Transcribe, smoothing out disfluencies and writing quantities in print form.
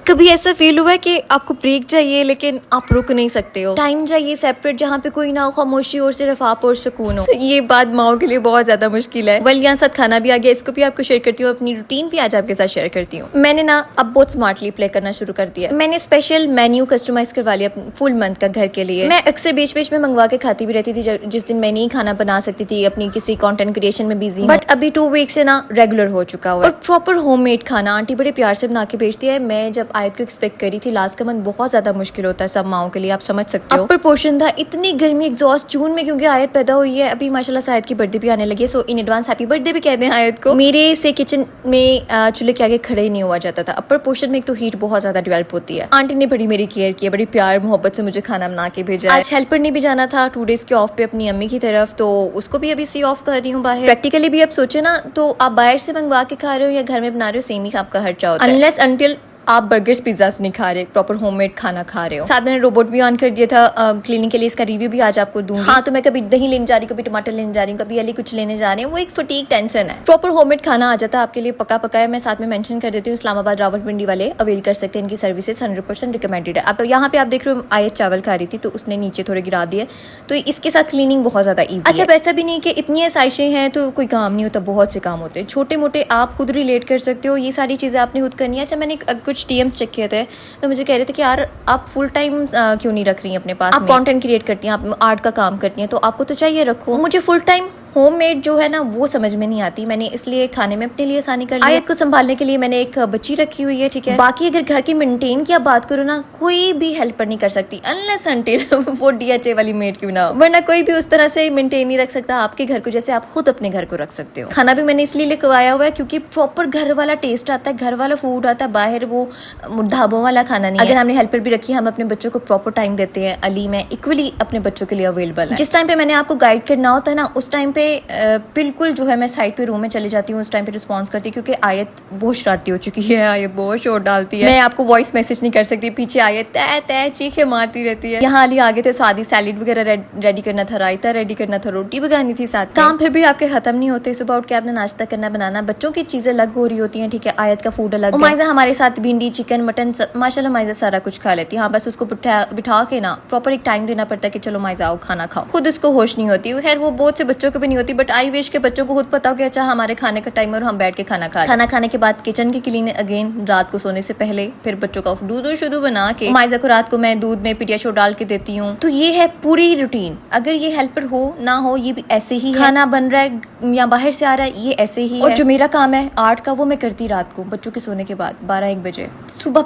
कभी ऐसा फील हुआ है कि आपको ब्रेक चाहिए लेकिन आप रुक नहीं सकते हो, टाइम चाहिए सेपरेट जहाँ पे कोई ना हो, खामोशी और सिर्फ आप और सुकून हो। ये बात माओ के लिए बहुत ज्यादा मुश्किल है। वेल यहाँ साथ खाना भी आ गया, इसको भी आपको शेयर करती हूँ, अपनी रूटीन भी आज आपके साथ शेयर करती हूँ। मैंने ना अब बहुत स्मार्टली प्ले करना शुरू कर दिया। मैंने स्पेशल मेन्यू कस्टमाइज करवा लिया फुल मंथ का घर के लिए। मैं अक्सर बीच बीच में मंगवा के खाती भी रहती थी जिस दिन मैं नहीं खाना बना सकती थी, अपनी किसी कंटेंट क्रिएशन में बिजी। बट अभी 2 वीक से ना रेगुलर हो चुका हुआ और प्रॉपर होममेड खाना आंटी बड़े प्यार से बना के भेजती है। मैं जब आयत को एक्सपेक्ट करी थी, लास्ट का मंथ बहुत ज्यादा मुश्किल होता है सब माओं के लिए, आप समझ सकते हो। अपर पोर्शन था, इतनी गर्मी एग्जॉस्ट जून में क्योंकि आयत पैदा हुई है। अभी माशाल्लाह से आयत की बर्थडे भी आने लगी है, सो इन एडवांस हैप्पी बर्थडे भी कहते हैं आयत को। मेरे से किचन में चूल्हे के आगे खड़े नहीं हुआ जाता था। अपर पोर्शन में एक तो हीट बहुत ज्यादा डेवलप होती है। आंटी ने बड़ी मेरी केयर की है, बड़ी प्यार मोहब्बत से मुझे खाना बना के भेजा। आज हेल्पर ने भी जाना था 2 डेज के ऑफ पे अपनी अम्मी की तरफ, तो उसको भी अभी सी ऑफ कर रही हूँ बाहर। प्रैक्टिकली भी अब सोचे ना, तो आप बाहर से मंगवा के खा रहे हो या घर में बना रहे हो, सेम ही आपका खर्चा होता है, अनलेस अनटिल आप बर्गर्स पिज्जास नहीं खा रहे, प्रॉपर होममेड खाना खा रहे हो। साथ में रोबोट भी ऑन कर दिया था क्लीनिंग के लिए, इसका रिव्यू भी आज आपको दूंगी। हाँ, तो मैं कभी दही लेने जा रही हूँ, कभी टमाटर लेने जा रही हूँ, कभी अली कुछ लेने जा रहे हैं, वो एक फटीक टेंशन है। प्रॉपर होममेड खाना आ जाता है आपके लिए पका पका है। मैं साथ में मेंशन कर देती हूँ, इस्लामाबाद रावलपिंडी वाले अवेल कर सकते हैं, इनकी सर्विसेज 100% रिकमेंडेड है। अब यहाँ पे आप देख रहे हो आयत चावल खा रही थी, तो उसने नीचे थोड़े गिरा दिए, तो इसके साथ क्लीनिंग बहुत ज्यादा ईजी। अच्छा, वैसा भी नहीं कि इतनी आसाइशें हैं तो कोई काम नहीं होता, बहुत से काम होते हैं छोटे मोटे, आप खुद रिलेट कर सकते हो। ये सारी चीजें आपने खुद करनी है। अच्छा, मैंने कुछ टीएम्स चेक किए थे, तो मुझे कह रहे थे कि यार आप फुल टाइम क्यों नहीं रख रही हैं अपने पास, आप कंटेंट क्रिएट करती हैं, आप आर्ट का काम करती हैं, तो आपको तो चाहिए रखो। मुझे फुल टाइम होममेड जो है ना वो समझ में नहीं आती, मैंने इसलिए खाने में अपने लिए आसानी कर ली। आयत को संभालने के लिए मैंने एक बच्ची रखी हुई है, ठीक है। बाकी अगर घर की मेंटेन की आप बात करो ना, कोई भी हेल्पर नहीं कर सकती अनलेस अनटिल वो डीएचए वाली मेड क्यों ना हो, वरना कोई भी उस तरह से मेंटेन नहीं रख सकता आपके घर को जैसे आप खुद अपने घर को रख सकते हो। खाना भी मैंने इसलिए लिखवाया हुआ है क्योंकि प्रॉपर घर वाला टेस्ट आता है, घर वाला फूड आता है, बाहर वो ढाबों वाला खाना नहीं है। अगर हमने हेल्पर भी रखी है, हम अपने बच्चों को प्रॉपर टाइम देते हैं। अली मैं इक्वली अपने बच्चों के लिए अवेलेबल है। जिस टाइम पे मैंने आपको गाइड करना होता है ना, उस टाइम पे बिल्कुल जो है मैं साइड पे रूम में चली जाती हूँ, उस टाइम पे रिस्पॉन्स करती हूँ, क्योंकि आयत बहुत शरारती हो चुकी है, आयत बहुत शोर डालती है। मैं आपको वॉइस मैसेज नहीं कर सकती, पीछे आयत तय तय चीखे मारती रहती है। यहाँ अली आगे थे, सादी सैलेड वगैरह रेडी करना था, रायता रेडी करना था, रोटी बनानी थी, साथ काम फिर भी आपके खत्म नहीं होते। सुबह उठ के आपने नाश्ता करना बनाना, बच्चों की चीजें अलग हो रही होती है, ठीक है। आयत का फूड अलग। माइजा हमारे साथ भिंडी चिकन मटन माशाल्लाह माइजा सारा कुछ खा लेती है। हाँ, बस उसको बिठा के ना प्रॉपर एक टाइम देना पड़ता है कि चलो माइजा आओ खाना खाओ, खुद उसको होश नहीं होती। खैर वो बहुत से बच्चों को भी नहीं होती, बट आई विश के बच्चों को खुद पता हो कि अच्छा हमारे खाने का टाइम है और हम बैठ के खाना खाने के बाद किचन की क्लीन अगेन, रात को सोने से पहले, फिर बच्चों का दूध शुद्ध बना के माइजा को रात को मैं दूध में पीडियाश्योर डाल के देती हूँ। तो ये है पूरी रूटीन। अगर ये हेल्पर हो ना हो, ये भी ऐसे ही है। खाना बन रहा है या बाहर से आ रहा है, ये ऐसे ही है। और जो मेरा काम है आर्ट का, वो मैं करती रात को बच्चों के सोने के बाद 12-1 बजे। सुबह